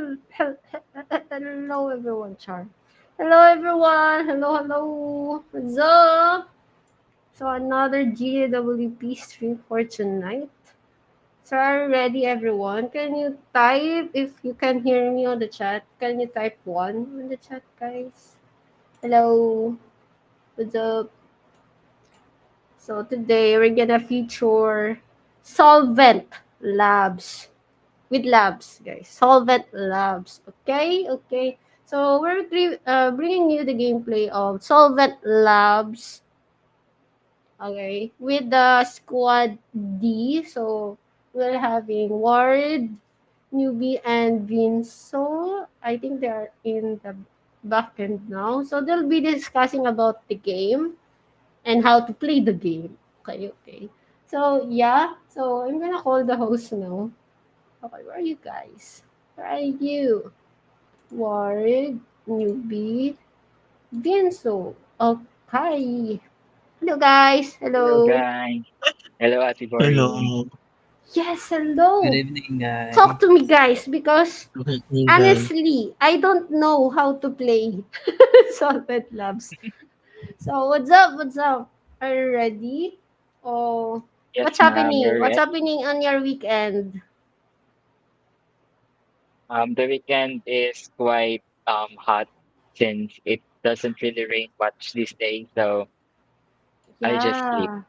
Hello, everyone, Char. Hello, everyone. Hello, hello. What's up? So, another GWP stream for tonight. So, are you ready, everyone? Can you type if you can hear me on the chat? Can you type one on the chat, guys? Hello. What's up? So, today we're gonna feature Solvent Labs. With labs, guys. Solvent Labs. Okay, okay. So we're bringing you the gameplay of Solvent Labs. Okay, with the squad D. So we're having Ward, Newbie, and Vince. So I think they are in the back end now. So they'll be discussing about the game and how to play the game. Okay, okay. So yeah. So I'm gonna call the host now. Okay, where are you guys? Where are you? Ward, newbie, Vinso. Okay. Hello, guys. Hello, Hello. guys. Hello, Ate Boring. Hello. Yes, Good hello. evening, Talk guys. to me, guys, because Okay, guys. honestly, I don't know how to play Solvent Labs. So, what's up? What's up? Are you ready? Oh, Yes, what's ma'am, happening? we're What's ready. happening on your weekend? The weekend is quite hot since it doesn't really rain much these days, so I just sleep. Yeah.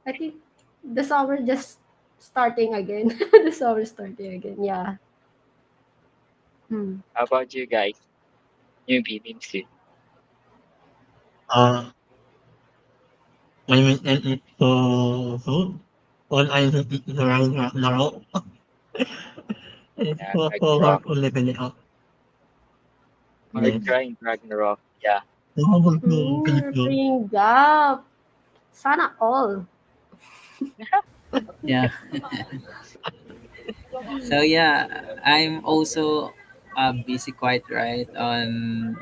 I think the summer just starting again. The summer starting again. Yeah. Hmm. How about you guys? Newbie, Binsu. Uh, my weekend is so all I do is around Ragnarok. It's Yeah, so Ragnarok. hard to live in it up. Hard Yes. grind, Ragnarok. Yeah. So how about you, You're people? playing GAP. Sana all. Yeah. So yeah, I'm also busy quite right on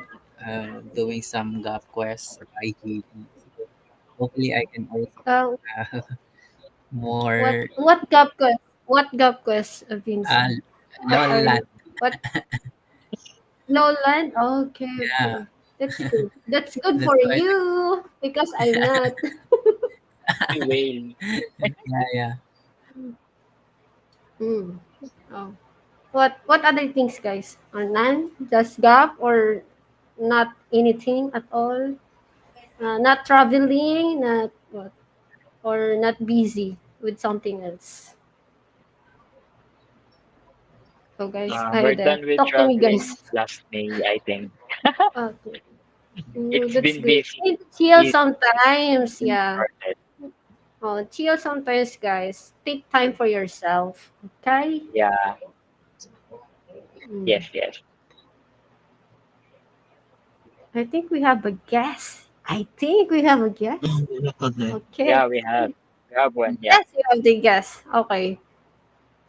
doing some gap quests by GG. So hopefully I can also Uh, uh, what more what GAP quest? What GAP quest, uh, Vincent? What LOL are land. you? What Lowland? Okay, Yeah, okay. That's good. That's good that's for why. you because I'm not. We whale. Yeah, yeah. Hmm. Oh. What other things, guys? Or none? Just GAP or not anything at all? Not traveling, not what, or not busy with something else. So guys, are you We're there? done with Talk to me, traveling guys. last May, I think. Okay. It's That's been good. busy. Need to chill Season sometimes, hasn't yeah. started. Oh, chill sometimes, guys. Take time for yourself. Okay? Yeah. Mm. Yes, yes. I think we have a guest. I think we have a guest. Okay. Okay. Yeah, we have. We have one, yeah. Yes, we have the guest. Okay.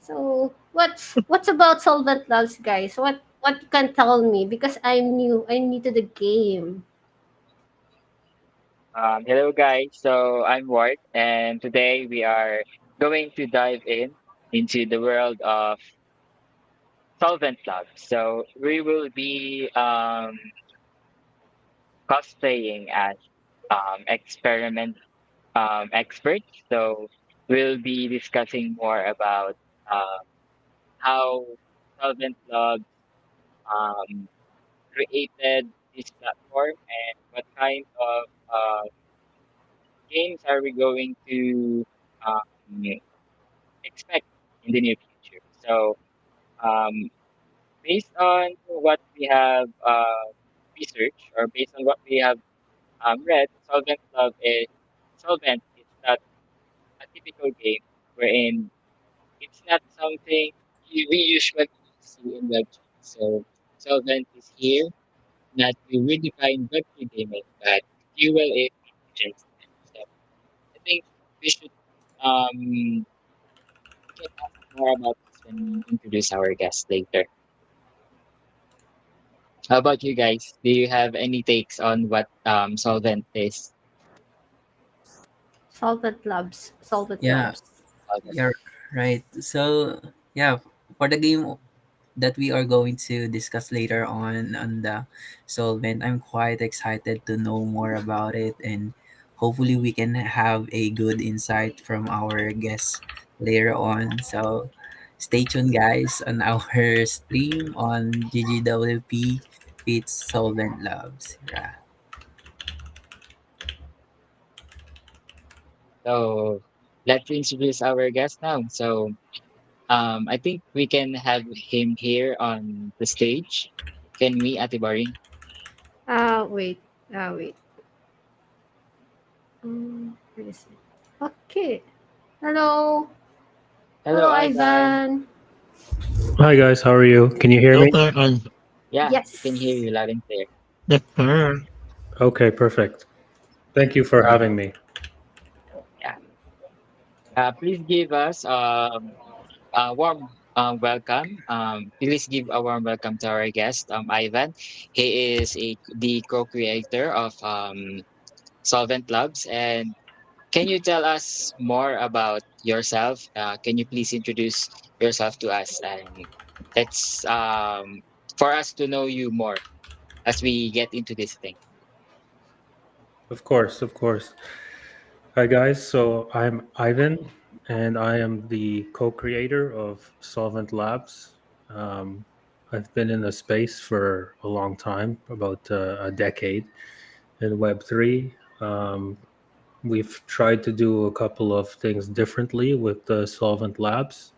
So what's about Solvent Labs, guys? What you can tell me because I'm new. I'm new to the game. Hello guys, so I'm Ward and today we are going to dive into the world of Solvent Labs. So we will be cosplaying as experiment experts. So we'll be discussing more about uh, how Solvent Labs um, created this platform and what kind of games are we going to um, expect in the near future. So, um, based on what we have researched or based on what we have read, Solvent is not a typical game wherein it's not something we usually see in web games. So, Solvent is here not to redefine Web3 gaming, but fuel it intelligence. So, I think we should um, we can ask more about this when we introduce our guest later. How about you guys? Do you have any takes on what solvent is? Solvent Labs. Solvent Yeah, Labs. Solvent. you're right. So yeah, for the game that we are going to discuss later on the solvent. I'm quite excited to know more about it, and hopefully we can have a good insight from our guests later on. So stay tuned, guys, on our stream on GGWP Fits Solvent Labs. Yeah. So let's introduce our guest now. So I think we can have him here on the stage. Can we, Ate Bari? Wait. Wait. Where is it? Okay. Hello. Hello, Hello, Ivan. Ivan. Hi guys, how are you? Can you hear me? Super on Yeah, we can hear Yes. you loud and clear. the car. Okay, perfect. Thank you for having me. Yeah. Please give us a warm welcome. Please give a warm welcome to our guest, Ivan. He is the co-creator of Solvent Labs. And can you tell us more about yourself? Can you please introduce yourself to us, and let's for us to know you more as we get into this thing. Of course, of course. Hi guys, so I'm Ivan and I am the co-creator of Solvent Labs. Um, I've been in the space for a long time, about a decade in Web3. We've tried to do a couple of things differently with the Solvent Labs.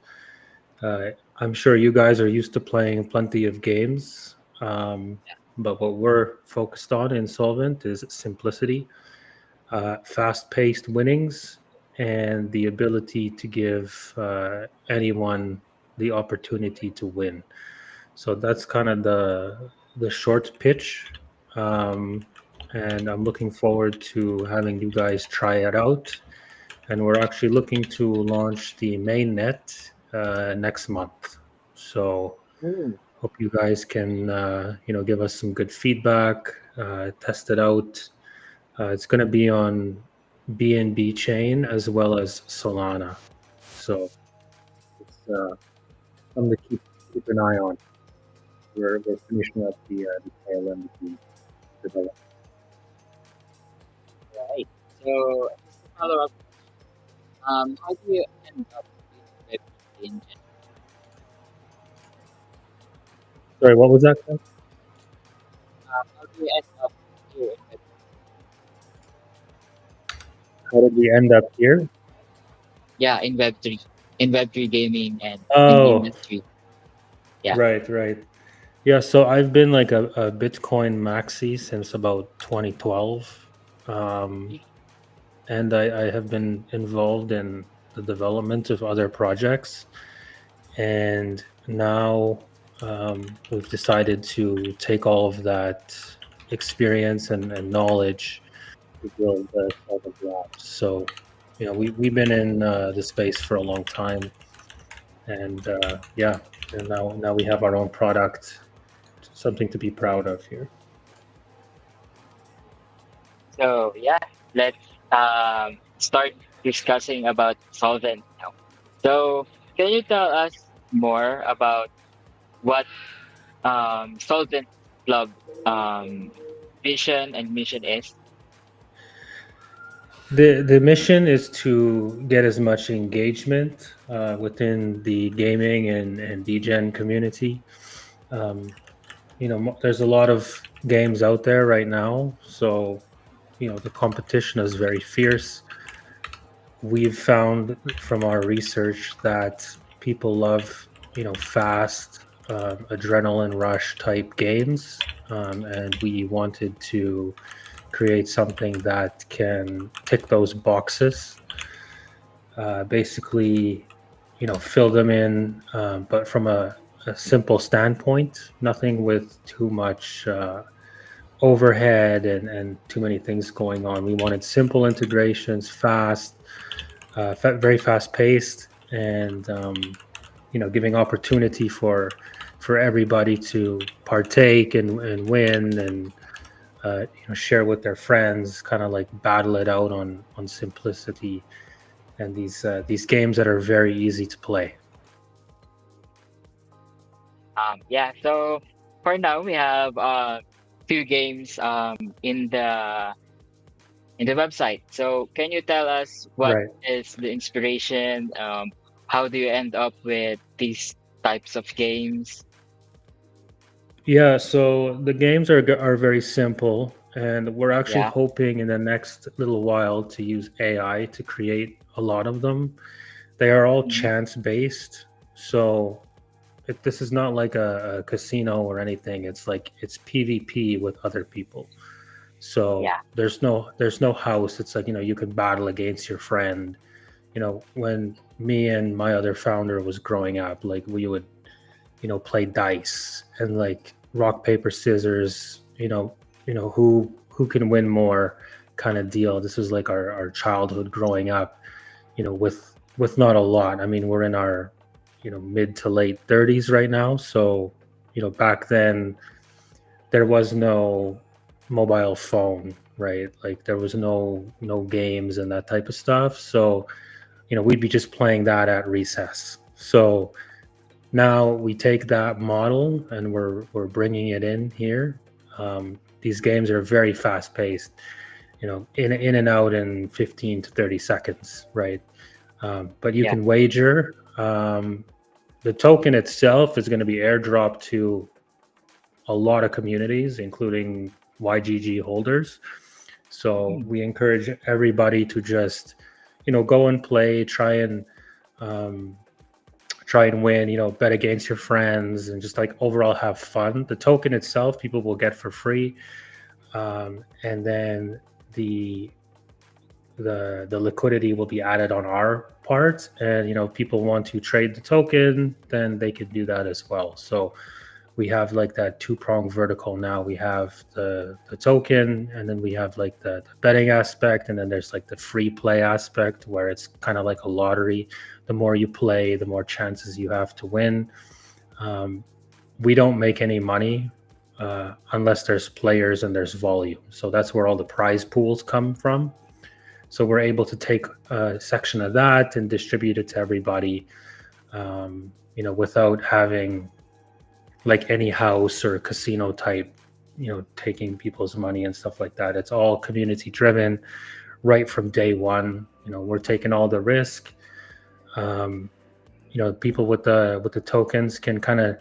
Uh, I'm sure you guys are used to playing plenty of games, but what we're focused on in Solvent is simplicity, fast-paced winnings, and the ability to give anyone the opportunity to win. So that's kind of the short pitch, um, and I'm looking forward to having you guys try it out. And we're actually looking to launch the main net next month. So Ooh. hope you guys can give us some good feedback, test it out. It's going to be on BNB chain as well as Solana. So it's something to keep an eye on. We're finishing up the tail end of the development. Right. So just to follow up, how do you end up with Web3 in general? Sorry, what was that? How do you end up here in Web? How did we end up here? Yeah, in Web3, in Web3 gaming and in the Oh, industry. Yeah. right, right. Yeah, so I've been like a Bitcoin maxi since about 2012. Um, and I have been involved in the development of other projects. And now we've decided to take all of that experience and knowledge to build the Solvent Labs. So, we've been in the space for a long time. And yeah, and now we have our own product, something to be proud of here. So yeah, let's start discussing about Solvent now. So can you tell us more about what Solvent Club um, vision and mission is? The mission is to get as much engagement within the gaming and DGen community. Um, there's a lot of games out there right now, so the competition is very fierce. We've found from our research that people love fast adrenaline rush type games, and we wanted to create something that can tick those boxes. Basically, fill them in, but from a simple standpoint, nothing with too much overhead and too many things going on. We wanted simple integrations, fast, very fast paced, and giving opportunity for everybody to partake and win and share with their friends, kind of like battle it out on simplicity and these games that are very easy to play. Yeah. So for now, we have two games in the website. So can you tell us what Right. is the inspiration? How do you end up with these types of games? Yeah, so the games are very simple, and we're actually Yeah. hoping in the next little while to use AI to create a lot of them. They are all Mhm. chance based, so this is not like a casino or anything. It's like it's PvP with other people. So Yeah. there's no house. It's like you can battle against your friend. When me and my other founder was growing up, like we would play dice and like rock paper scissors, who can win more kind of deal. This was like our childhood growing up, with not a lot. I mean, we're in our mid to late 30s right now, so back then there was no mobile phone, right? Like there was no games and that type of stuff. So we'd be just playing that at recess. So now we take that model and we're bringing it in here. These games are very fast paced, in and out in 15 to 30 seconds, right? But you Yeah. can wager. The token itself is going to be airdropped to a lot of communities, including YGG holders. So Mm. we encourage everybody to just, go and play, um, try and win, bet against your friends and just like overall have fun. The token itself, people will get for free. And then the the liquidity will be added on our part, and if people want to trade the token, then they can do that as well. So we have like that two-pronged vertical now. We have the token, and then we have like the betting aspect, and then there's like the free play aspect where it's kind of like a lottery. The more you play, the more chances you have to win. um, we don't make any money unless there's players and there's volume, so that's where all the prize pools come from. So we're able to take a section of that and distribute it to everybody, without having like any house or casino type, taking people's money and stuff like that. It's all community driven right from day one. We're taking all the risk. Um, People with the tokens can kind of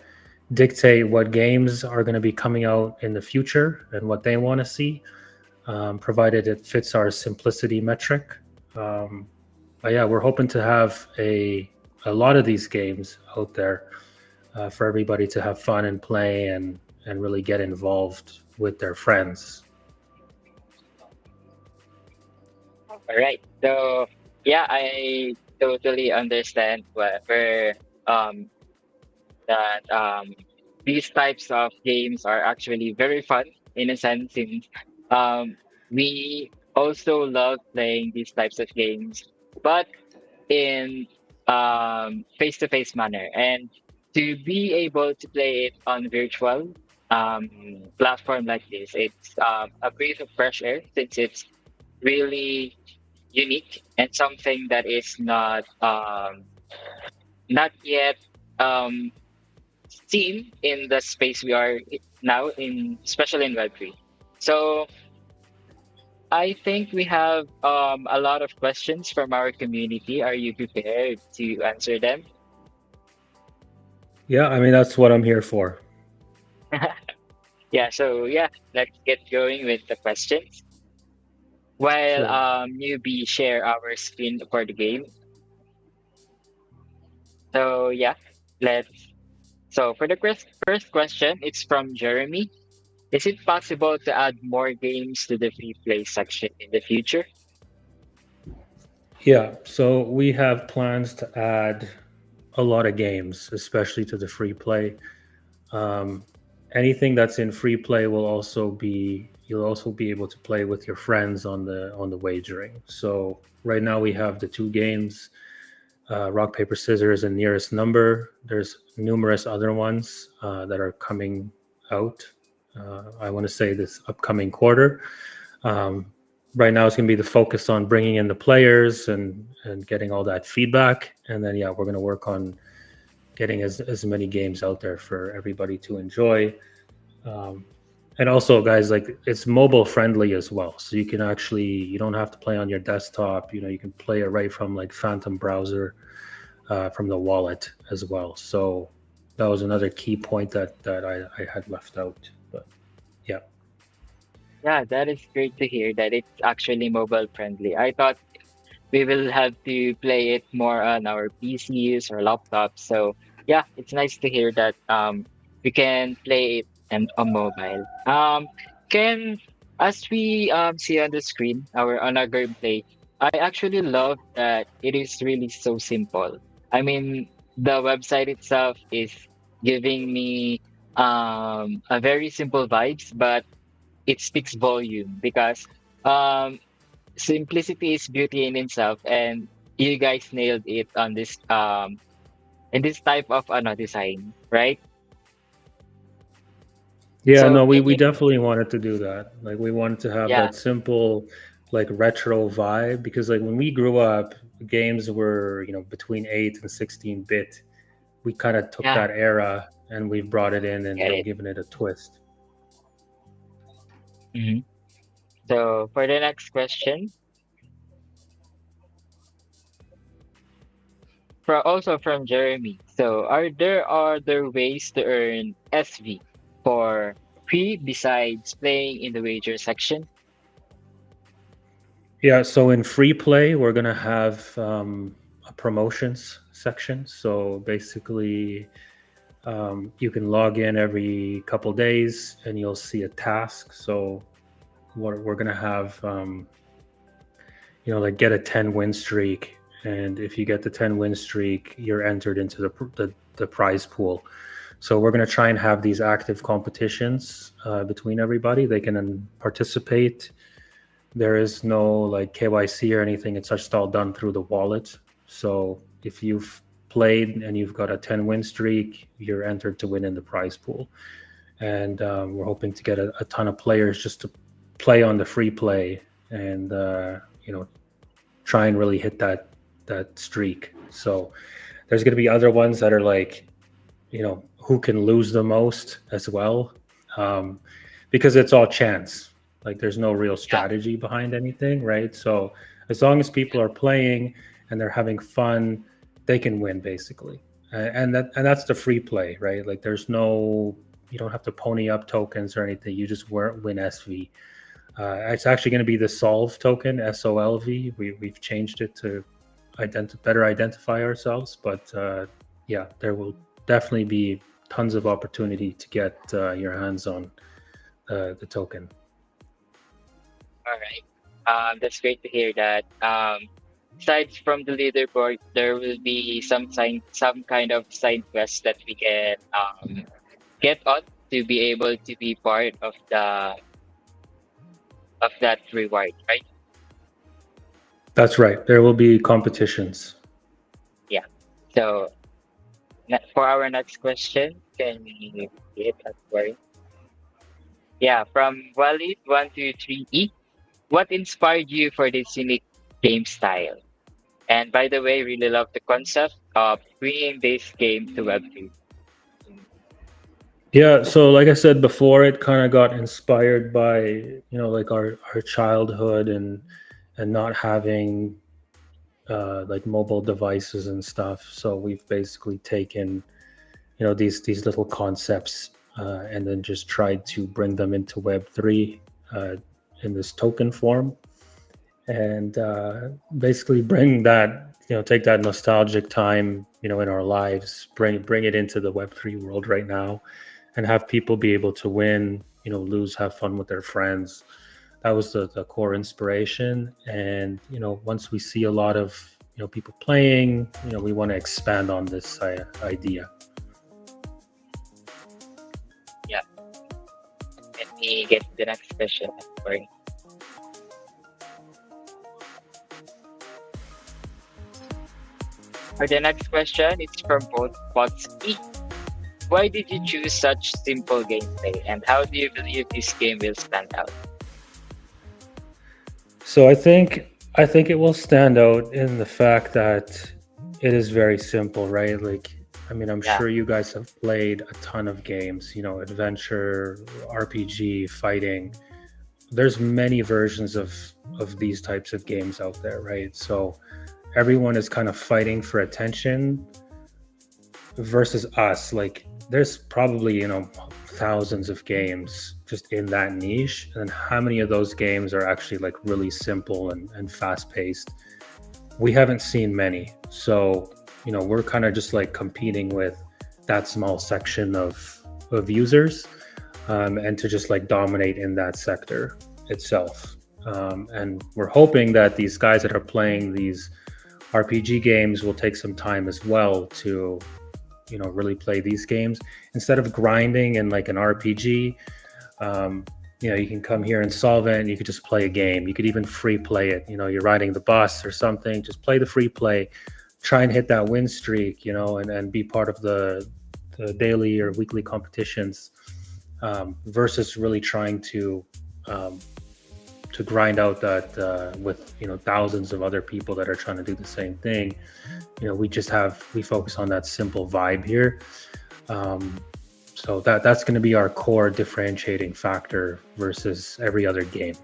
dictate what games are going to be coming out in the future and what they want to see, provided it fits our simplicity metric. Um, but yeah, we're hoping to have a lot of these games out there for everybody to have fun and play and really get involved with their friends. All right. So yeah, I totally understand where um that these types of games are actually very fun in a sense. Since um we also love playing these types of games, but in face-to-face manner, and to be able to play it on virtual um platform like this, it's a breath of fresh air since it's really unique and something that is not yet um seen in the space we are now in, especially in Web3. So I think we have a lot of questions from our community. Are you prepared to answer them? Yeah, I mean that's what I'm here for. Yeah, so yeah, let's get going with the questions. While Sure. newbie share our screen for the game. So yeah, let's. So for the first question, it's from Jeremy. Is it possible to add more games to the free play section in the future? Yeah, so we have plans to add a lot of games, especially to the free play. Um, Anything that's in free play will also be you'll also be able to play with your friends on the wagering. So right now we have the two games, rock paper scissors and nearest number. There's numerous other ones that are coming out. I want to say this upcoming quarter. Um, right now it's going to be the focus on bringing in the players and getting all that feedback, and then yeah, we're going to work on getting as many games out there for everybody to enjoy. Um, and also, guys, like it's mobile friendly as well, so you can actually you don't have to play on your desktop. You know, you can play it right from like Phantom browser from the wallet as well. So that was another key point that I had left out. But yeah, Yeah, that is great to hear that it's actually mobile friendly. I thought we will have to play it more on our PCs or laptops. So yeah, it's nice to hear that we can play it and on mobile. Can as we see on the screen our gameplay, I actually love that it is really so simple. I mean, the website itself is giving me a very simple vibes, but it speaks volume because um simplicity is beauty in itself, and you guys nailed it on this in this type of design, right? yeah, So no, can we you, definitely wanted to do that. Like we wanted to have yeah, that simple, like retro vibe because like when we grew up, games were between 8 and 16 bit. We kind of took yeah, that era and we've brought it in and get it. given it a twist. Hmm. So for the next question, also from Jeremy. So are there other ways to earn SV for free besides playing in the wager section? Yeah, so in free play, we're gonna have a promotions section. So basically, you can log in every couple days, and you'll see a task. So what we're gonna have, like get a 10 win streak, and if you get the 10 win streak, you're entered into the prize pool. So we're gonna try and have these active competitions between everybody. They can participate. There is no like KYC or anything. It's just all done through the wallet. So if you've played and you've got a 10 win streak, you're entered to win in the prize pool. And we're hoping to get a ton of players just to play on the free play and try and really hit that streak. So there's going to be other ones that are like who can lose the most as well, um, because it's all chance. Like there's no real Yeah, strategy behind anything, right? So as long as people are playing and they're having fun, they can win basically. And that's the free play, right? Like there's no you don't have to pony up tokens or anything. You just win SV. It's actually going to be the Solve token, SOLV. We've changed it to better identify ourselves, but yeah, there will definitely be tons of opportunity to get your hands on the token. all right. That's great to hear that. Aside from the leaderboard, there will be some kind of side quest that we can get on to be able to be part of that reward, right? That's right. There will be competitions. Yeah. So for our next question, can we get that word? Yeah, from Walid123E. What inspired you for this unique game style? And by the way, really love the concept of bringing this game to Web3. Yeah, so like I said before, it kind of got inspired by like our childhood and not having like mobile devices and stuff. So we've basically taken these little concepts and then just tried to bring them into Web3 in this token form, and basically bring that take that nostalgic time in our lives, bring it into the Web3 world right now, and have people be able to win, lose, have fun with their friends. That was the core inspiration. And once we see a lot of people playing, we want to expand on this idea. Yeah, let me get the next question. Sorry. For the next question, it's from both Potsky. Why did you choose such simple gameplay, and how do you believe this game will stand out? So I think it will stand out in the fact that it is very simple, right? Like I mean, I'm Yeah. sure you guys have played a ton of games, you know, adventure, RPG, fighting. There's many versions of these types of games out there, right? So everyone is kind of fighting for attention versus us. Like there's probably, you know, thousands of games just in that niche. And how many of those games are actually like really simple and fast paced? We haven't seen many. So, you know, we're kind of just like competing with that small section of users, and to just like dominate in that sector itself. And we're hoping that these guys that are playing these RPG games will take some time as well to, you know, really play these games instead of grinding in like an RPG. um, you know, you can come here and Solvent, you could just play a game. You could even free play it. You know, you're riding the bus or something, just play the free play, try and hit that win streak, you know, and be part of the daily or weekly competitions, versus really trying um, to grind out that, with, you know, thousands of other people that are trying to do the same thing. You know, we focus on that simple vibe here. um, so that's going to be our core differentiating factor versus every other game.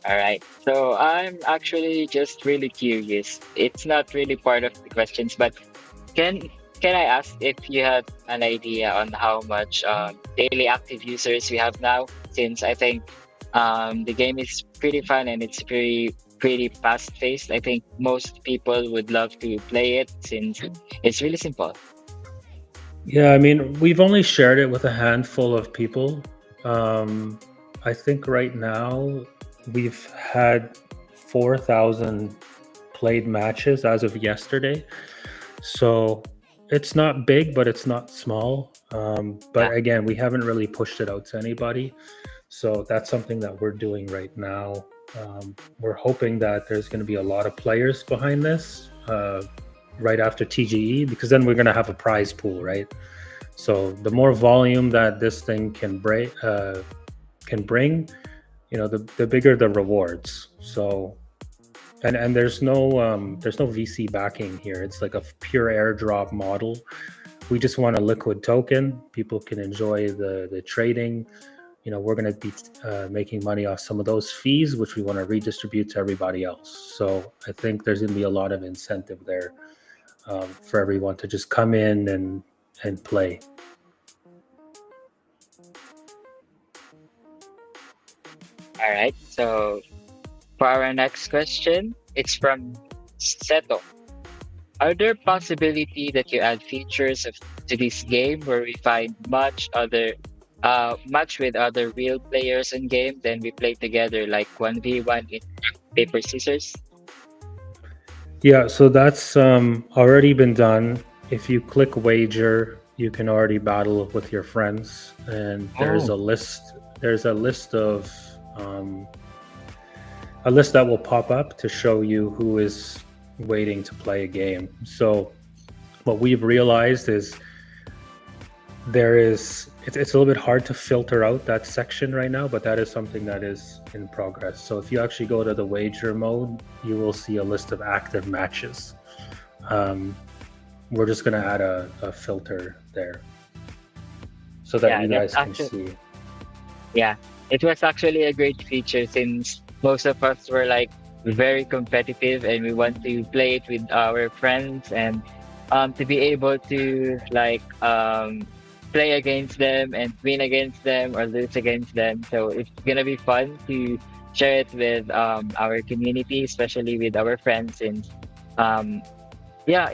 All right. So I'm actually just really curious. It's not really part of the questions, but can can I ask if you have an idea on how much daily active users we have now? Since I think the game is pretty fun and it's pretty fast paced. I think most people would love to play it since it's really simple. Yeah, I mean, we've only shared it with a handful of people. Um, I think right now we've had 4,000 played matches as of yesterday. So it's not big, but it's not small. Yeah. But again, we haven't really pushed it out to anybody. So that's something that we're doing right now. We're hoping that there's going to be a lot of players behind this, right after TGE, because then we're going to have a prize pool, right? So the more volume that this thing can bring, you know, the bigger the rewards. So and there's no VC backing here. It's like a pure airdrop model. We just want a liquid token. People can enjoy the trading. You know, we're going to be making money off some of those fees, which we want to redistribute to everybody else. So I think there's going to be a lot of incentive there, for everyone to just come in and play. All right. So for our next question, it's from Seto. Are there possibility that you add features to this game where we find much with other real players in game, then we play together like 1v1 in paper scissors? Yeah, so that's already been done. If you click wager, you can already battle with your friends, and there's Oh, a list. There's um, a list that will pop up to show you who is waiting to play a game. So what we've realized is it's a little bit hard to filter out that section right now, but that is something that is in progress. So if you actually go to the wager mode, you will see a list of active matches. um, we're just going to add a filter there so that yeah, you that's guys can actually see. yeah. It was actually a great feature since most of us were like very competitive and we want to play it with our friends and to be able to like play against them and win against them or lose against them. So it's gonna be fun to share it with our community, especially with our friends. And um, yeah,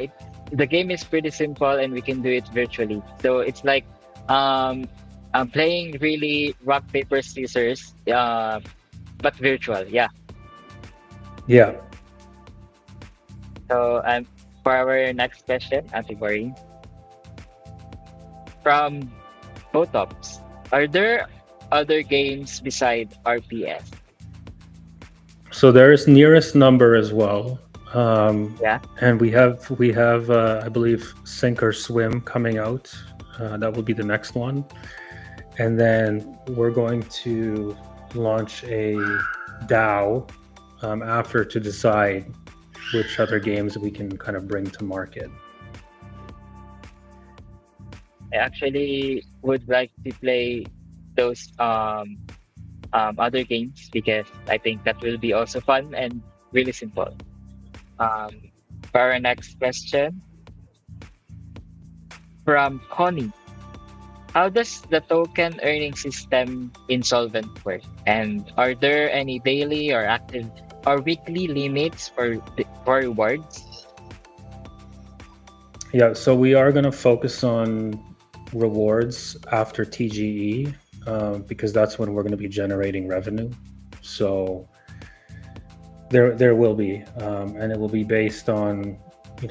the game is pretty simple and we can do it virtually. So it's like um, I'm playing really rock paper scissors, but virtual. Yeah. Yeah. So for our next question, category from Botops, are there other games beside RPS? So there's nearest number as well. Yeah. And we have I believe Sink or Swim coming out. That will be the next one. And then we're going to launch a DAO after to decide which other games we can kind of bring to market. I actually would like to play those other games because I think that will be also fun and really simple. Um, for our next question from Connie. How does the token earning system in Solvent work? And are there any daily or active or weekly limits for rewards? Yeah, so we are going to focus on rewards after TGE because that's when we're going to be generating revenue. So there will be, and it will be based on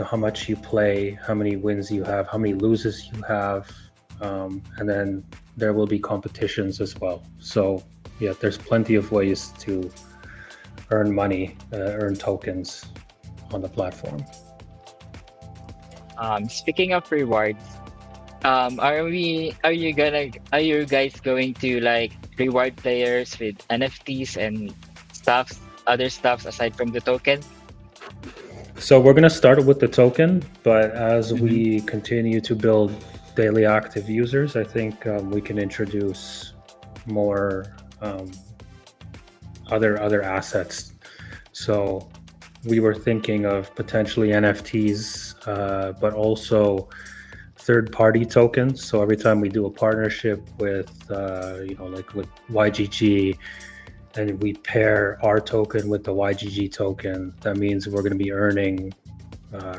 how much you play, how many wins you have, how many loses you have, and then there will be competitions as well. So yeah, there's plenty of ways to earn money, earn tokens on the platform. Speaking of rewards, are you guys going to like reward players with NFTs and stuffs, other stuffs aside from the token? So we're going to start with the token, but as Mhm. we continue to build daily active users, I think we can introduce more other assets. So we were thinking of potentially NFTs, but also third-party tokens. So every time we do a partnership with, like with YGG, and we pair our token with the YGG token, that means we're going to be earning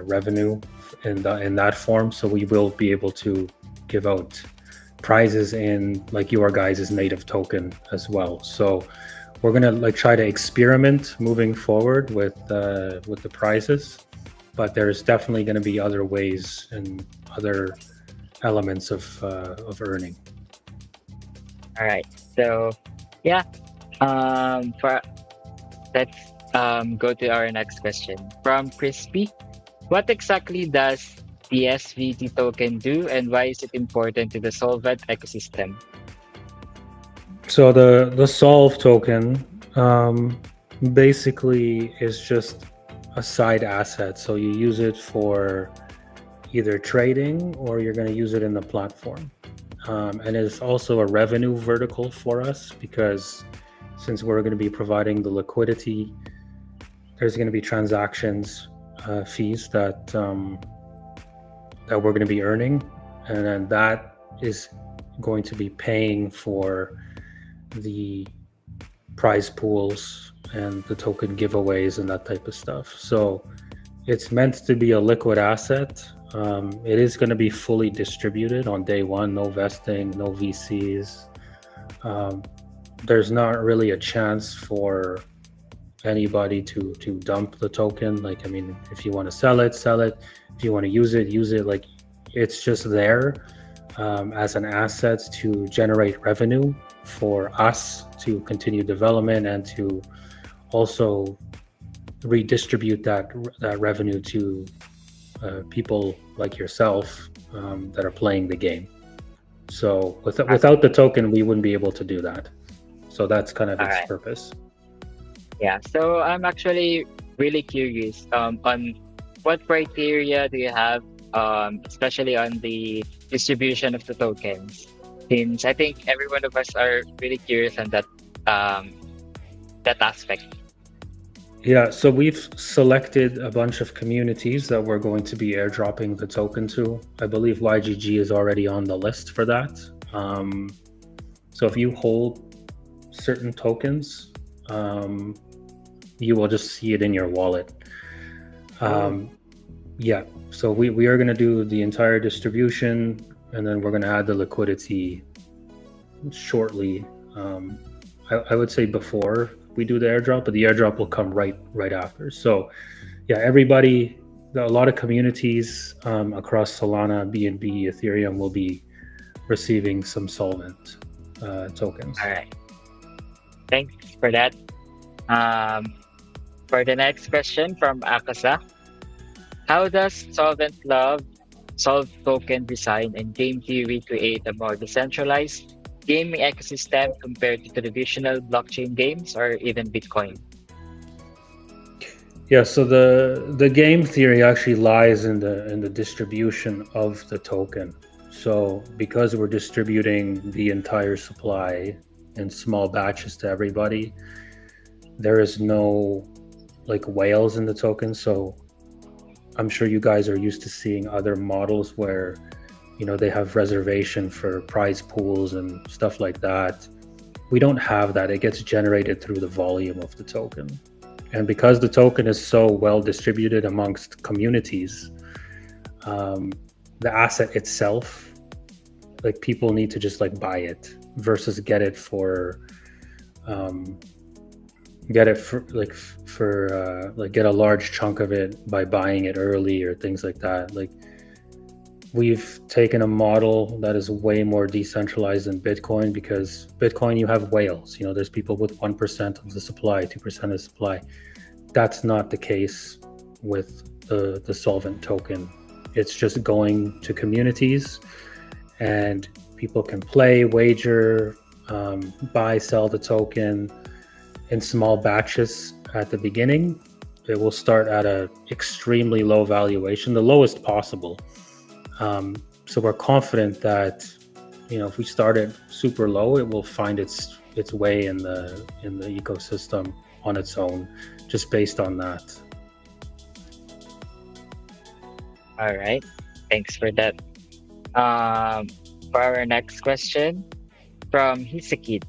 revenue in that form. So we will be able to give out prizes in like your guys' native token as well. So we're gonna like try to experiment moving forward with the prizes, but there's definitely going to be other ways and other elements of earning. All right. So yeah. For let's go to our next question from Crispy. What exactly does the SVT token do, and why is it important to the Solvent ecosystem? So the solve token basically is just a side asset. So you use it for either trading or you're going to use it in the platform. And it's also a revenue vertical for us because since we're going to be providing the liquidity, there's going to be transactions fees that we're going to be earning, and then that is going to be paying for the prize pools and the token giveaways and that type of stuff. So it's meant to be a liquid asset. It is going to be fully distributed on day one, no vesting, no VCs. There's not really a chance for anybody to dump the token. Like, I mean, if you want to sell it, sell it. If you want to use it. Like, it's just there as an asset to generate revenue for us to continue development and to also redistribute that revenue to people like yourself that are playing the game. So without the token, we wouldn't be able to do that. So that's kind of All its right. purpose. Yeah. So I'm actually really curious on what criteria do you have, especially on the distribution of the tokens, since I think every one of us are really curious on um, that aspect. Yeah, so we've selected a bunch of communities that we're going to be airdropping the token to. I believe YGG is already on the list for that. So if you hold certain tokens, you will just see it in your wallet. Yeah, so we are going to do the entire distribution, and then we're going to add the liquidity shortly. I would say before we do the airdrop, but the airdrop will come right after. So yeah, everybody, a lot of communities across Solana, BNB, Ethereum will be receiving some Solvent tokens. All right. Thanks for that. Um, for the next question from Akasa, how does Solve token design and game theory create a more decentralized gaming ecosystem compared to traditional blockchain games or even Bitcoin? Yeah, so the game theory actually lies in the distribution of the token. So because we're distributing the entire supply in small batches to everybody, there is no like whales in the token. So I'm sure you guys are used to seeing other models where, they have reservation for prize pools and stuff like that. We don't have that. It gets generated through the volume of the token. And because the token is so well distributed amongst communities, the asset itself, like people need to just like buy it versus get it for get a large chunk of it by buying it early or things like that. Like we've taken a model that is way more decentralized than Bitcoin, because Bitcoin, you have whales. There's people with 1% of the supply, 2% of the supply. That's not the case with the Solvent token. It's just going to communities, and people can play, wager, buy, sell the token in small batches at the beginning. It will start at an extremely low valuation, the lowest possible. So we're confident that if we start it super low, it will find its way in the ecosystem on its own, just based on that. All right. Thanks for that. For our next question from Hisakid.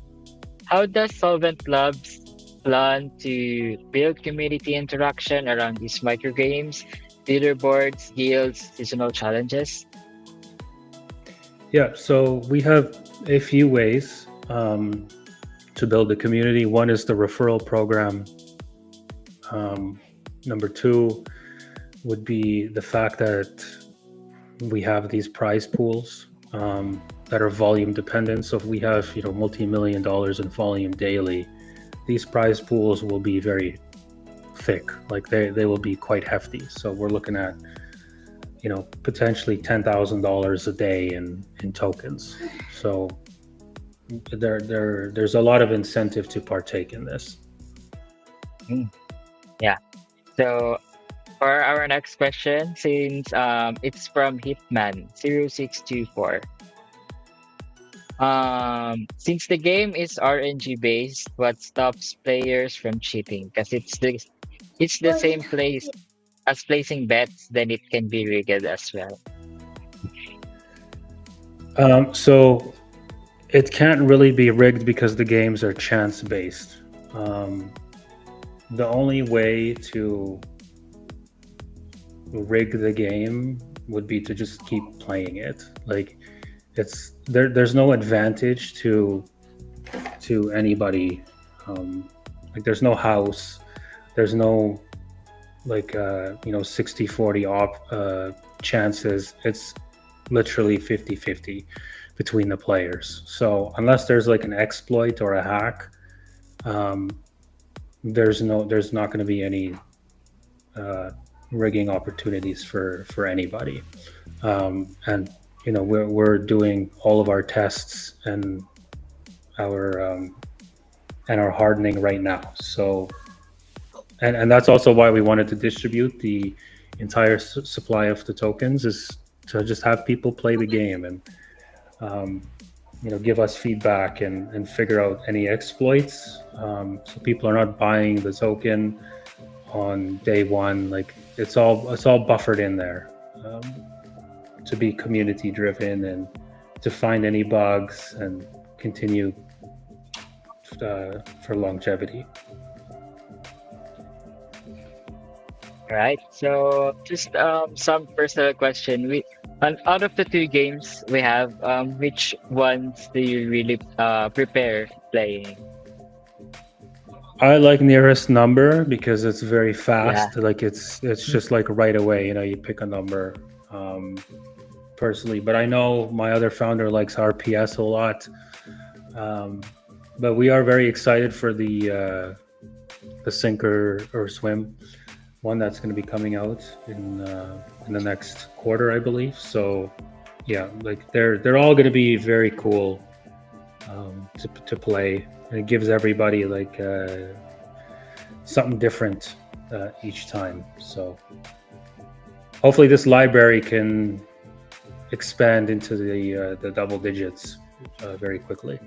How does Solvent Labs plan to build community interaction around these microgames, leaderboards, guilds, seasonal challenges? Yeah, so we have a few ways to build a community. One is the referral program. Number two would be the fact that we have these prize pools that are volume dependent. So if we have multi-million dollars in volume daily, these prize pools will be very thick. Like they will be quite hefty. So we're looking at potentially $10,000 a day in tokens. So there's a lot of incentive to partake in this. Yeah. So for our next question, since it's from Hitman0624. Since the game is RNG based, what stops players from cheating? Because it's the same place as placing bets, then it can be rigged as well. So it can't really be rigged because the games are chance based. The only way to rig the game would be to just keep playing it. Like there's no advantage to anybody. Like there's no house, there's no 60-40 chances. It's literally 50-50 between the players. So unless there's like an exploit or a hack, there's not going to be any rigging opportunities for anybody. And we're doing all of our tests and our hardening right now. So and that's also why we wanted to distribute the entire supply of the tokens, is to just have people play the game and give us feedback and figure out any exploits, so people are not buying the token on day one. Like it's all buffered in there, to be community driven and to find any bugs and continue for longevity. Right. So just some personal question. Out of the two games we have, which ones do you really prepare playing? I like Nearest Number because it's very fast. Yeah. Like it's just like right away. You pick a number. Personally, but I know my other founder likes RPS a lot. But we are very excited for the Sink or Swim one that's going to be coming out in the next quarter, I believe. So yeah, like they're all going to be very cool to play, and it gives everybody like something different each time. So hopefully this library can expand into the double digits very quickly.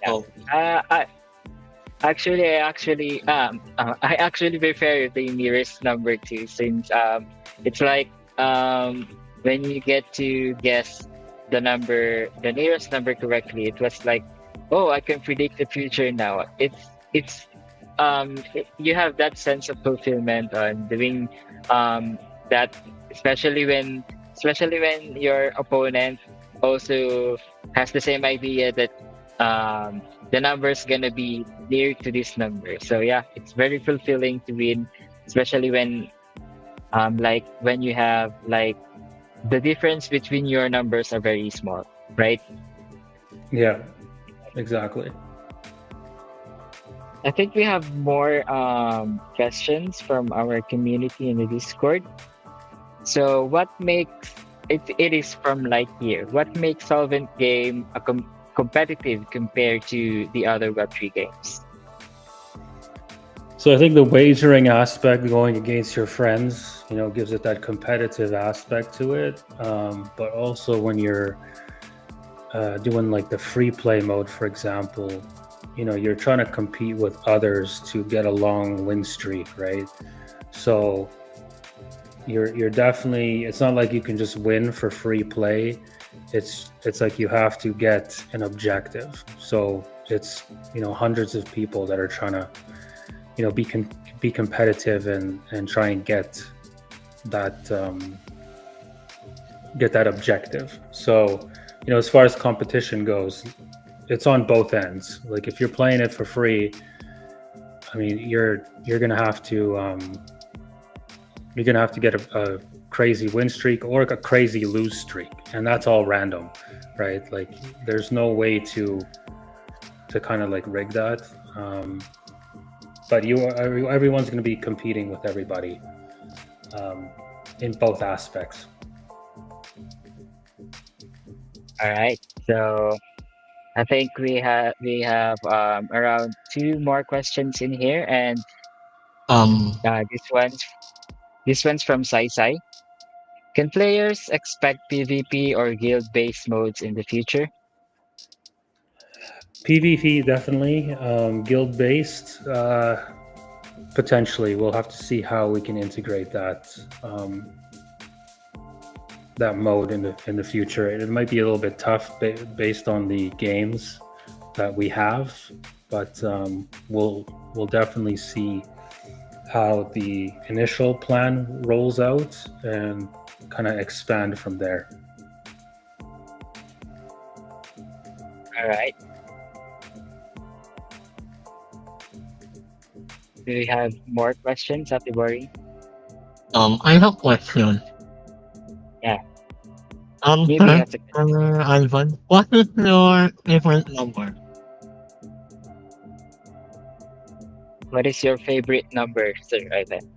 Yeah. Oh, I actually prefer the nearest number two, since it's like when you get to guess the nearest number correctly, it was like, oh, I can predict the future now. You have that sense of fulfillment on doing that, especially when your opponent also has the same idea that the number's gonna be near to this number. So yeah, it's very fulfilling to win, especially when you have like the difference between your numbers are very small, right? Yeah, exactly. I think we have more questions from our community in the Discord. So what makes it is from Lightyear. What makes Solvent game competitive compared to the other Web3 games? So I think the wagering aspect, going against your friends, gives it that competitive aspect to it. But also when you're doing like the free play mode, for example, you're trying to compete with others to get a long win streak, right? So you're definitely, it's not like you can just win for free play. It's like you have to get an objective. So it's hundreds of people that are trying to be competitive and try and get that objective. So as far as competition goes, it's on both ends. Like if you're playing it for free, I mean you're gonna have to get a crazy win streak or a crazy lose streak, and that's all random, right? Like there's no way to kind of like rig that. But everyone's going to be competing with everybody in both aspects. All right. So I think we have around two more questions in here, and um, this one's from Sai Sai. Can players expect PvP or guild-based modes in the future? PvP definitely, guild based potentially. We'll have to see how we can integrate that mode in the future. It might be a little bit tough based on the games that we have, but we'll definitely see how the initial plan rolls out and kind of expand from there. All right. Do we have more questions, Atibori? I have a question. Yeah. Sir, Maybe that's a Ivan, what is your favorite number? What is your favorite number, Sir Ivan?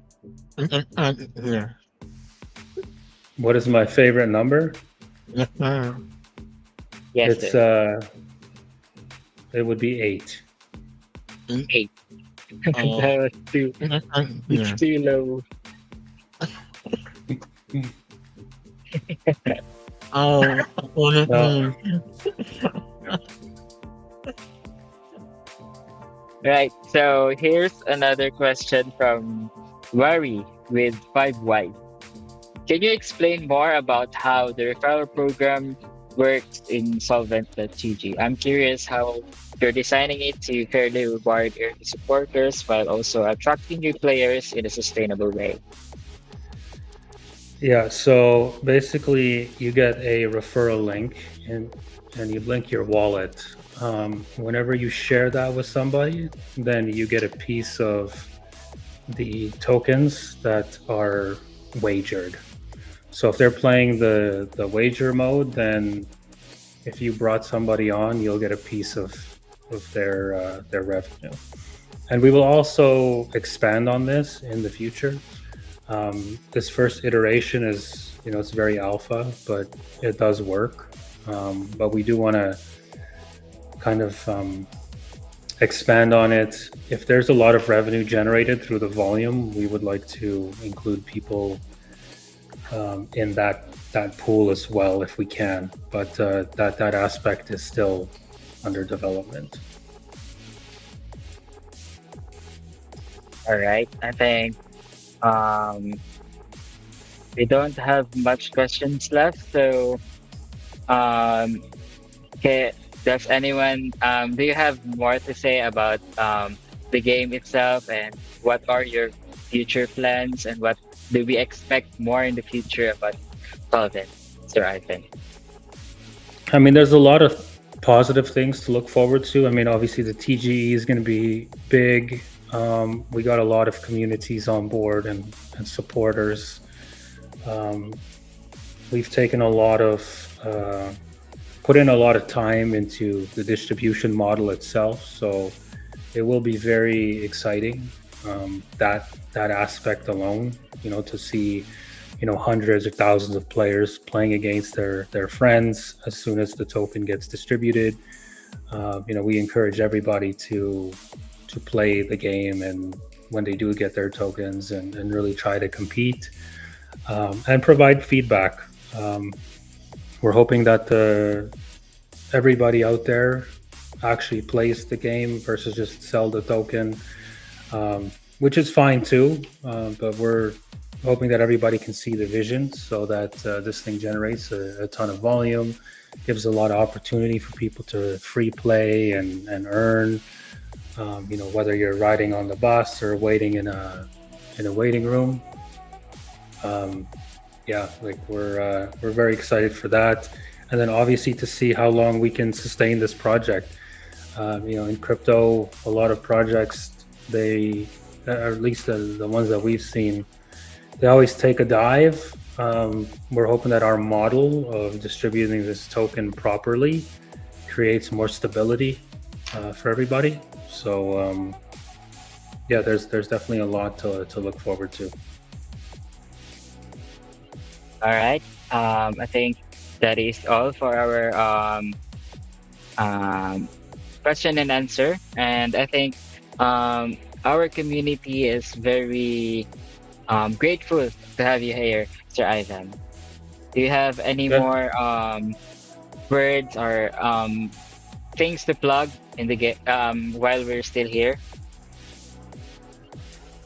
Here. What is my favorite number? Yes, sir. Yes, It's sir. it would be 8. 8. Oh, That was too, yes, it's here. too low. Oh, No. Right. So here's another question from Wari with 5Y. Can you explain more about how the referral program works in Solvent.gg? I'm curious how you're designing it to fairly reward early supporters while also attracting new players in a sustainable way. Yeah, so basically you get a referral link and you link your wallet. Whenever you share that with somebody, then you get a piece of the tokens that are wagered. So if they're playing the wager mode, then if you brought somebody on, you'll get a piece of their revenue. And we will also expand on this in the future. This first iteration is, it's very alpha, but it does work. But we do want to kind of expand on it. If there's a lot of revenue generated through the volume, we would like to include people in that pool as well if we can. But that aspect is still under development. All right. I think um, we don't have much questions left. So, um, okay, does anyone do you have more to say about the game itself and what are your future plans and what do we expect more in the future about Solvent, Sir Ivan? I mean, there's a lot of positive things to look forward to. I mean, obviously the TGE is going to be big. We got a lot of communities on board and supporters. Um, we've taken a lot of put in a lot of time into the distribution model itself, so it will be very exciting. That aspect alone, to see hundreds or thousands of players playing against their friends as soon as the token gets distributed. We encourage everybody to play the game, and when they do get their tokens, and really try to compete, and provide feedback. We're hoping that everybody out there actually plays the game versus just sell the token, which is fine too. But we're hoping that everybody can see the vision so that this thing generates a ton of volume, gives a lot of opportunity for people to free play and earn. Whether you're riding on the bus or waiting in a waiting room. Um, yeah, like we're very excited for that, and then obviously to see how long we can sustain this project. In crypto, a lot of projects, or at least the ones that we've seen, they always take a dive. We're hoping that our model of distributing this token properly creates more stability for everybody. So yeah, there's definitely a lot to look forward to. All right. I think that is all for our um, question and answer. And I think our community is very grateful to have you here, Sir Ivan. Do you have any Yeah. more words or things to plug in the game while we're still here?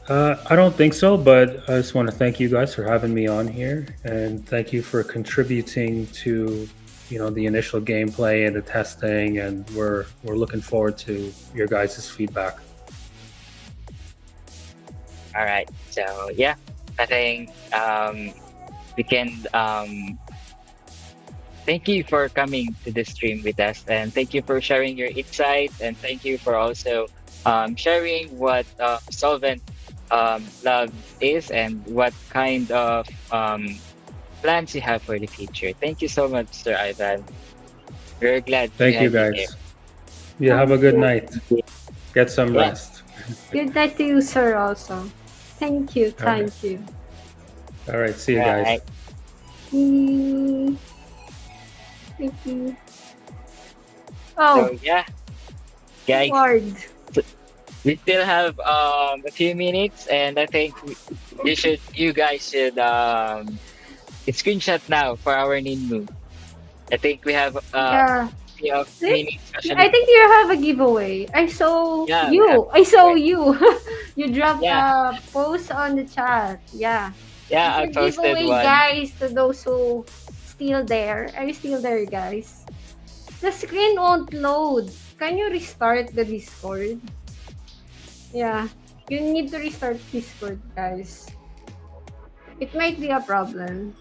I don't think so, but I just want to thank you guys for having me on here, and thank you for contributing to the initial gameplay and the testing, and we're looking forward to your guys' feedback. All right. So yeah, I think we can thank you for coming to the stream with us, and thank you for sharing your insights, and thank you for also sharing what Solvent Lab is and what kind of plans you have for the future. Thank you so much, Sir Ivan. We're glad to Thank you have you here. guys. You have Thank a good you. night. Get some Yeah. rest. Good night to you, sir, also. Thank you, All right. thank you. All right. See you All guys. right. Mm, Thank you. So Oh, yeah, guys, Lord. we still have a few minutes, and I think you guys should screenshot now for our Ninmu. I think we have Yeah. few See? minutes I especially. think you have a giveaway. I saw Yeah, we have you. I saw giveaway. you. You dropped Yeah, a post on the chat. Yeah. yeah, It's I a posted giveaway, one. guys, to those who still there. Are you still there, guys? The screen won't load. Can you restart the Discord? Yeah. You need to restart Discord, guys. It might be a problem.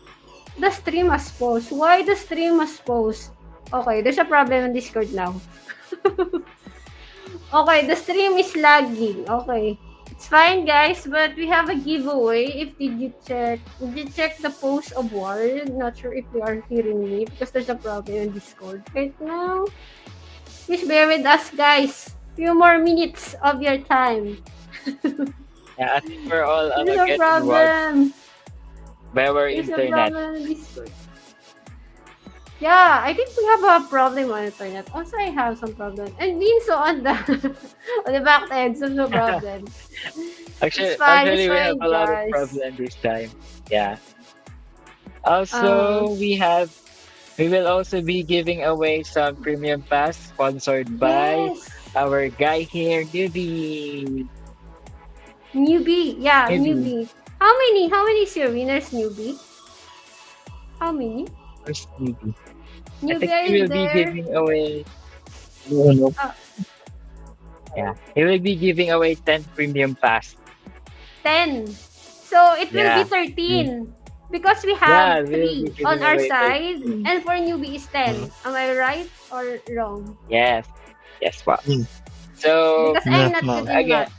The stream has paused. Why the stream has paused? Okay, there's a problem on Discord now. Okay, the stream is lagging. Okay. It's fine, guys, but we have a giveaway. Did you check the post of Ward? Not sure if you are hearing me because there's a problem in Discord right now. Please bear with us, guys. Few more minutes of your time. Yeah, I think we're all There's a getting warped problem. by our There's a internet. problem in Discord. Yeah, I think we have a problem on internet. Also, I have some problem. And Vinso on the on the back end, so no problem. It's Actually, fine, we have a lot of guys. problem this time. Yeah. Uh, Also, we will also be giving away some premium pass sponsored by yes. our guy here, Newbie. Newbie. Yeah, Newbie. newbie. How many is your winners, newbie? How many? Where's Newbie? I Newbie, think are he you will be there? giving away, No, no. Uh, yeah, he will be giving away 10 premium pass. 10. So it will be Yeah. Mm. 13. Because we have Yeah, we'll be 3 on giving our away side. 13. And for newbie is 10. Uh, Am I right or wrong? Yes. Yes, wow. mm, So, Because I'm yes, not good ma'am. in again, math.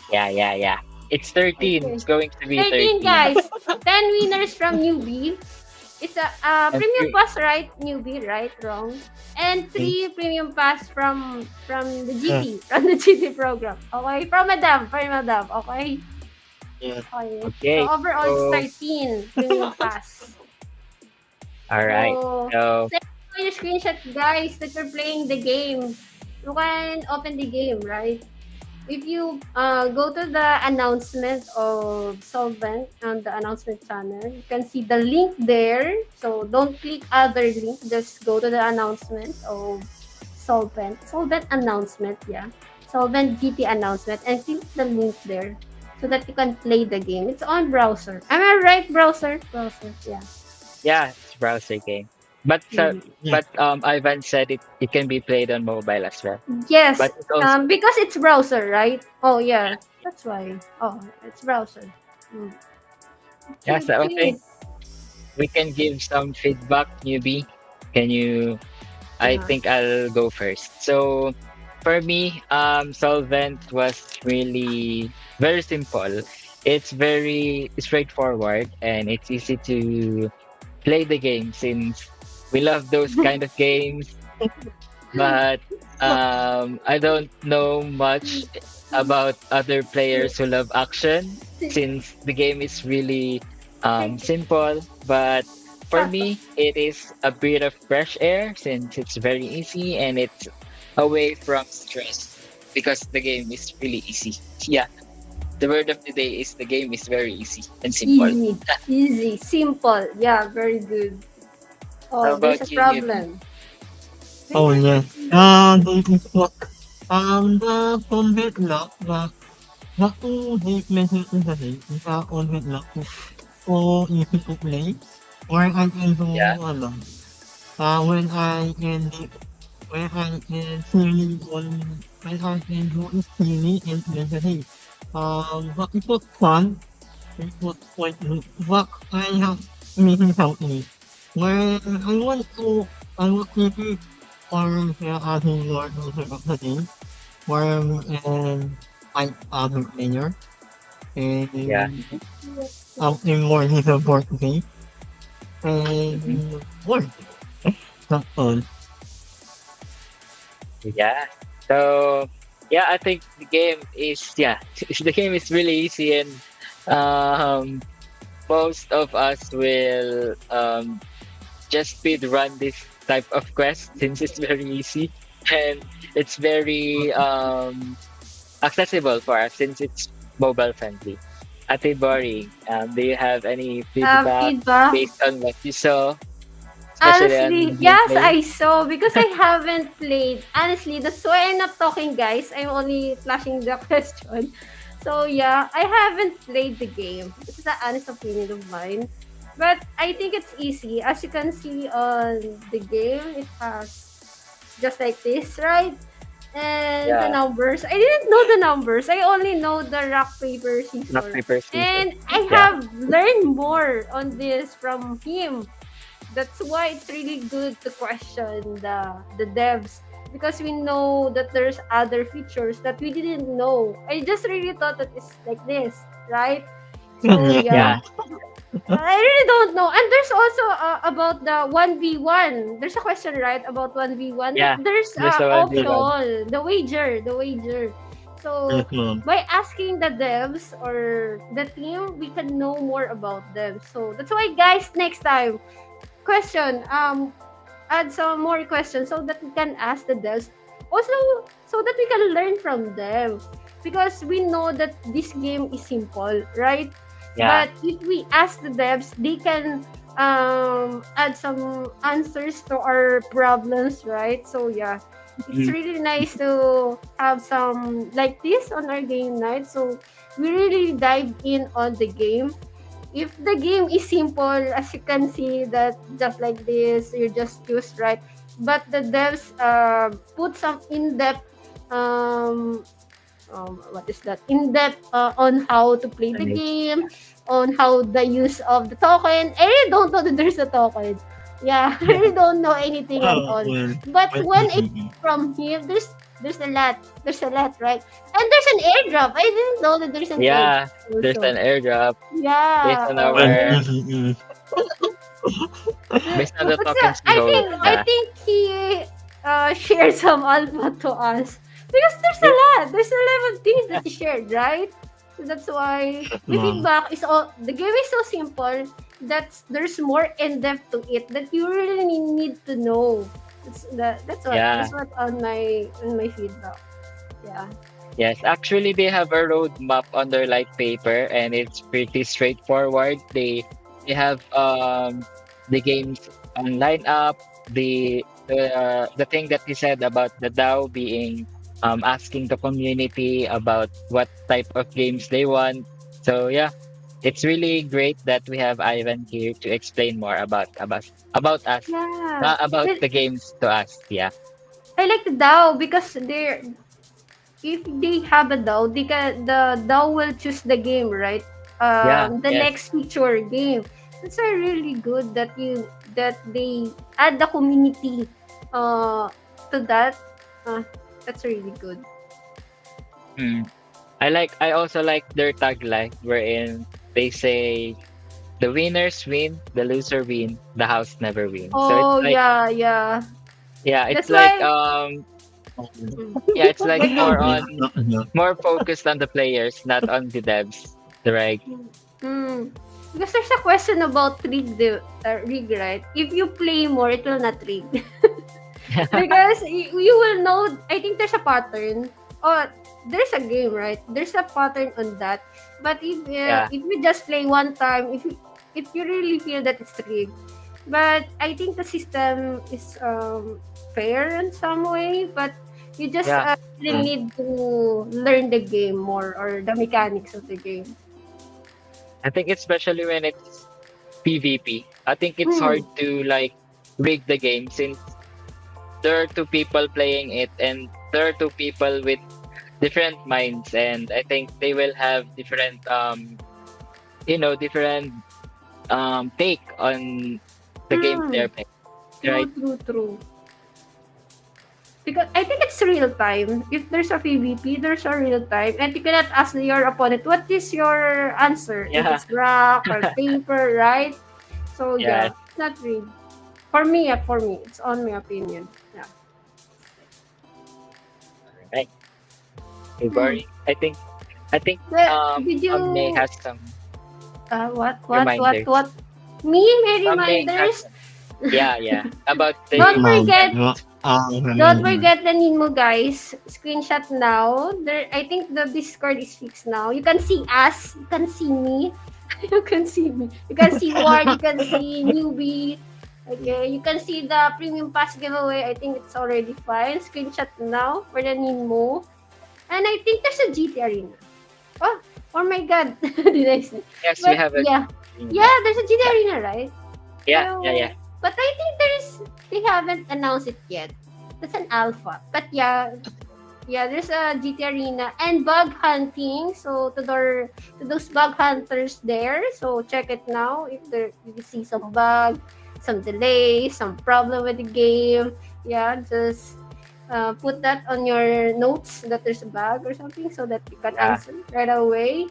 yeah. It's 13. Okay. It's going to be 13 13. guys. 10 winners from newbie. It's a And premium three, pass, right? Newbie, right? Wrong. And Mm, 3 premium pass from the yeah, GT, from the GT program. Okay? From Madam. Okay? yeah. Okay. So okay. overall, it's So, 13 premium pass. all right. So, So, send me your screenshot, guys, that you're playing the game. You can open the game, right? If you go to the announcement of Solvent on the announcement channel, you can see the link there. So don't click other link. Just go to the announcement of Solvent. Solvent announcement, yeah. Solvent GT announcement and click the link there so that you can play the game. It's on browser. Am I right, browser? Browser, yeah. yeah, it's browser game. But so, Mhm. Yeah. but Ivan said it can be played on mobile as well. Yes, But it also, because it's browser, right? Oh yeah, that's why. Oh, it's browser. Mm. yeah, Okay, so I okay. think we can give some feedback, newbie. Can you I Yeah. think I'll go first. So for me, Solvent was really very simple. It's very straightforward and it's easy to play the game since we love those kind of games. But I don't know much about other players who love action since the game is really simple. But for me, it is a bit of fresh air since it's very easy and it's away from stress because the game is really easy. Yeah, the word of the day is the game is very easy and simple. Easy, easy, simple. Yeah, very good. How Oh, there's a about you, Newbie? problem. Oh, There's yes. This is what, the convict lock, the two hate message in the day, is a convict lock is so easy to play, where I can do, Yeah, ano, when I can, when I can freely on, when I can do it freely and mentally. But it was fun, it was quite good, but I have missing something. When I was thinking or asking Lord of the game, where I other player yeah, and something more his birthday mhm, and what? Not fun. yeah. So yeah, I think the game is yeah, the game is really easy and um most of us will just speed run this type of quest since it's very easy and it's very accessible for us since it's mobile friendly. Ate Bori, do you have any feedback feedback. based on what you saw, especially Honestly, on yes, gameplay? I saw because I haven't played. Honestly, that's why I'm not talking, guys. I'm only flashing the question. So yeah, I haven't played the game. This is an honest opinion of mine. But I think it's easy. As you can see on the game, it has just like this, right? And the Yeah, numbers. I didn't know the numbers. I only know the rock, paper, rock scissors. paper scissors. And I Yeah, have learned more on this from him. That's why it's really good to question the devs because we know that there's other features that we didn't know. I just really thought that it's like this, right? So Yeah, yeah, yeah, yeah. I really don't know. And there's also about the 1v1. There's a question, right, about 1v1 that yeah. there's There's a 1v1. option, the wager. Yes, So ma'am. by asking the devs or the team, we can know more about them. So that's why, guys, next time question add some more questions so that we can ask the devs also so that we can learn from them because we know that this game is simple, right? Yeah. But if we ask the devs, they can add some answers to our problems, right? So yeah, it's Mhm. really nice to have some like this on our game night. So we really dive in on the game. If the game is simple, as you can see, that just like this, you just choose, right? But the devs put some in-depth what is that, in depth on how to play the Right. game, on how the use of the token. I really don't know that there's a token. Yeah, I really don't know anything at Oh, all. well, But well, when I from him, there's a lot. There's a lot, right? And there's an airdrop. I didn't know that there's an Yeah, airdrop there's also. an airdrop based Yeah. on well, our based on the What's tokens that? we hold. I Yeah. think he shared some alpha to us because there's a Yeah. lot. There's a lot of things that he shared, right? So that's why the mom. feedback is all. The game is so simple that there's more in depth to it that you really need to know. Yeah. That's what on my feedback. Yeah. Yes, actually, they have a roadmap on their light paper, and it's pretty straightforward. They have the games on lineup, the thing that he said about the DAO being asking the community about what type of games they want. So yeah, it's really great that we have Ivan here to explain more about us, Yeah. about the games to us. Yeah, I like the DAO because they're if they have a DAO, the DAO will choose the game, right? yeah, The yes. next feature game. That's a really good that they add the community uh to that. Uh, that's really good. Hmm. I also like their tagline wherein they say the winners win, the loser win, the house never wins. So it's Oh like yeah, yeah. yeah, it's That's like why. Mm. yeah, it's like But Go. more yeah, on no, no. more focused on the players, not on the devs. Right? Mm. Because there's a question about rig, right? If you play more, it will not rig. Because you will know, I think there's a pattern. Oh, there's a game, right? There's a pattern on that. But Yeah, if you just play one time, if you really feel that it's rigged, but I think the system is fair in some way. But you just yeah. really Mm. need to learn the game more or the mechanics of the game. I think especially when it's PvP, I think it's Hmm. hard to like rig the game since there are two people playing it and there are two people with different minds, and I think they will have different different take on the games Hmm. they're playing, True, right? true, true. Because I think it's real time. If there's a PvP, there's a real time. And you cannot ask your opponent, what is your answer? If Yeah, it's rock or paper, right? So yes. yeah, it's not real. For me, it's on my opinion. Yeah. Right. Okay, Hmm. boring. I think Did May you has some reminders. what? Me, my May has reminders. some, yeah, about Don't the Mom, forget event. no, Don't remember. forget the Ninmo, guys. Screenshot now. There, I think the Discord is fixed now. You can see us. You can see me. You can see me. You can see Ward. You can see Newbie. Okay. You can see the Premium Pass giveaway. I think it's already fine. Screenshot now for the Ninmo. And I think there's a GT Arena. Oh, oh my God. Did I say? Yes, we But have a yeah. yeah, Yeah, there's a GT yeah, Arena, right? yeah. So, but I think they haven't announced it yet. That's an alpha. But yeah, there's a GT Arena and bug hunting. So to those bug hunters there, so check it now. If you see some bug, some delay, some problem with the game, yeah, just put that on your notes that there's a bug or something so that you can Yeah. answer right away.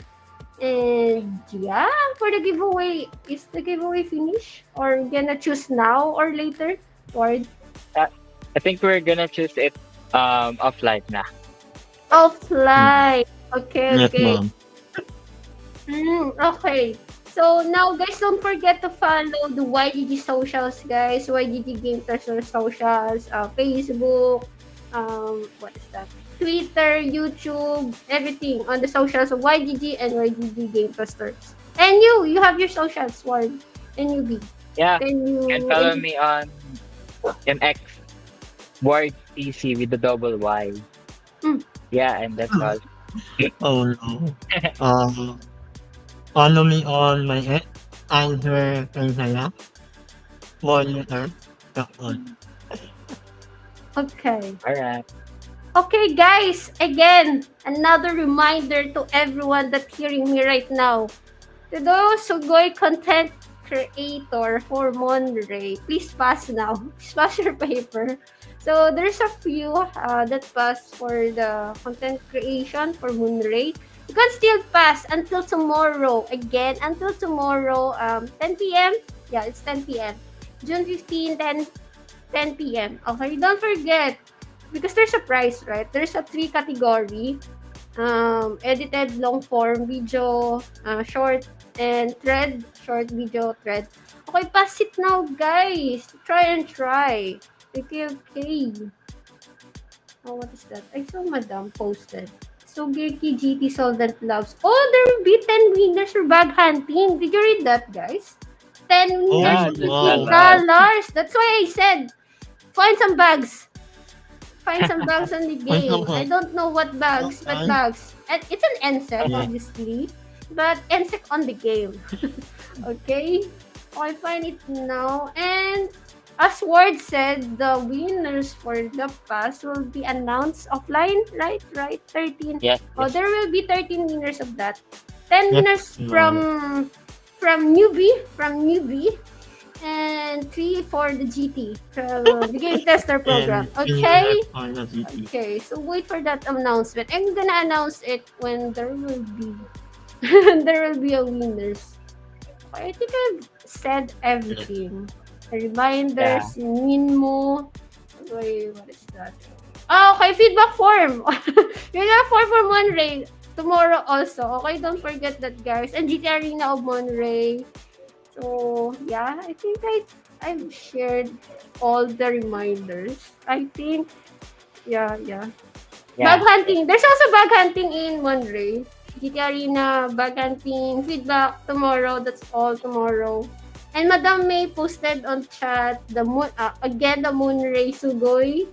And yeah, for the giveaway, is the giveaway finished or gonna choose now or later? Or Uh, I think we're gonna choose it offline now. Mm. offline? Okay, Yes, okay. mom. Okay. So now guys, don't forget to follow the YGG socials, guys. YGG Game Tester socials, Facebook, what is that? Twitter, YouTube, everything on the socials of YGG and YGG Game Testers. And you have your socials, Ward and Newbie. Yeah, Can you can you follow me on MX Ward TC with the double Y. mm, Yeah, and that's all. Oh no. Um, Follow me on my ex, either Kaya, Monitor, that one. okay. All right. Okay, guys, again, another reminder to everyone that hearing me right now. To those who go content creator for Monterey, please pass now. Please pass your paper. So there's a few that pass for the content creation for Monterey. You can still pass until tomorrow. Again, until tomorrow, 10 p.m. Yeah, it's 10 p.m. June 15, 10 p.m. Okay, don't forget, because there's a price, right? There's a three category. Edited long form video, short and thread, short video thread. Okay, pass it now, guys. Try and try. Okay, okay. Oh, what is that? I saw Madam posted. So, Birky GT Solvent Labs. Oh, there will be 10 winners for bag hunting. Did you read that, guys? 10 winners Yeah, Oh, for that's a wow. lot. $50. That's why I said, find some bags. Find some bags on the Wait, game. I don't know what bags, but okay. bags. And it's an NSEC, Yeah. obviously, but NSEC on the game. Okay? I find it now. And as Ward said, the winners for the pass will be announced offline, right? Right? 13. Yes, Oh, yes. there will be 13 winners of that. 10 Yes, winners wow. from newbie, and 3 for the GT, the game tester program. And Okay? senior for the GT. Okay, so wait for that announcement. I'm gonna announce it when there will be there will be a winners. I think I've said Yes. everything. The Yeah. reminders, Minmo. Wait, what is that? Oh, okay, feedback form. Feedback form for Monterey. Tomorrow also. Okay, don't forget that, guys. And GT Arena of Monterey. So, yeah, I think I've shared all the reminders. I think, yeah, yeah. Bag Yeah. hunting. There's also bag hunting in Monterey. GT Arena, bag hunting, feedback tomorrow. That's all tomorrow. And Madam May posted on chat the moon again the Moonray Sugoi.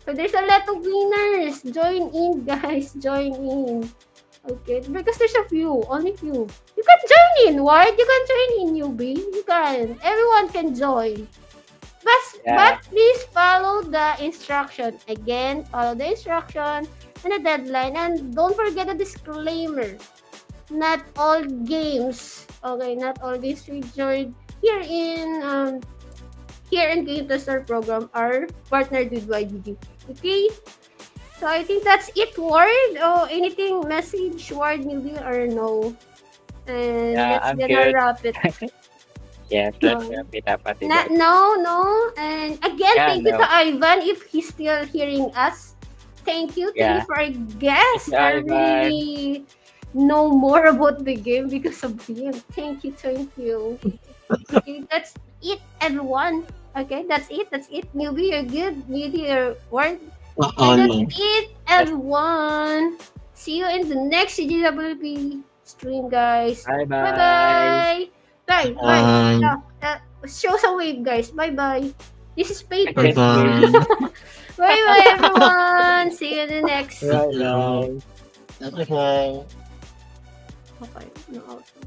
So there's a lot of winners. Join in, guys. Join in. Okay, because there's a few, only few. You can join in, what? You can join in, newbie. You can. Everyone can join. But Yeah. please follow the instruction. Again, follow the instruction and the deadline. And don't forget the disclaimer. Not all games, okay, not all games featured here in Game Tester program are partnered with YGG. Okay? So I think that's it, Ward. Oh, anything message, Ward, newbie, or no? And Yeah, let's I'm gonna good. wrap it. Yes, let's No, wrap it up, Ate Beth. no. And again, Yeah, thank you to no. Ivan if he's still hearing us. Thank you Yeah. for our Thank guest. you, I Ivan. really know more about the game because of him. Thank you, thank you. Okay, that's it, everyone. Okay, that's it. That's it. Newbie, you're good. Newbie, you're word. Okay, that's No. it, Yes. everyone. See you in the next GGWP stream, guys. Bye Bye-bye. bye. Bye bye. Bye. Show some wave, guys. Bye bye. This is paper. Bye bye. Bye bye, everyone. See you in the next. Thank you. Bye-bye. Okay. Okay, no auto.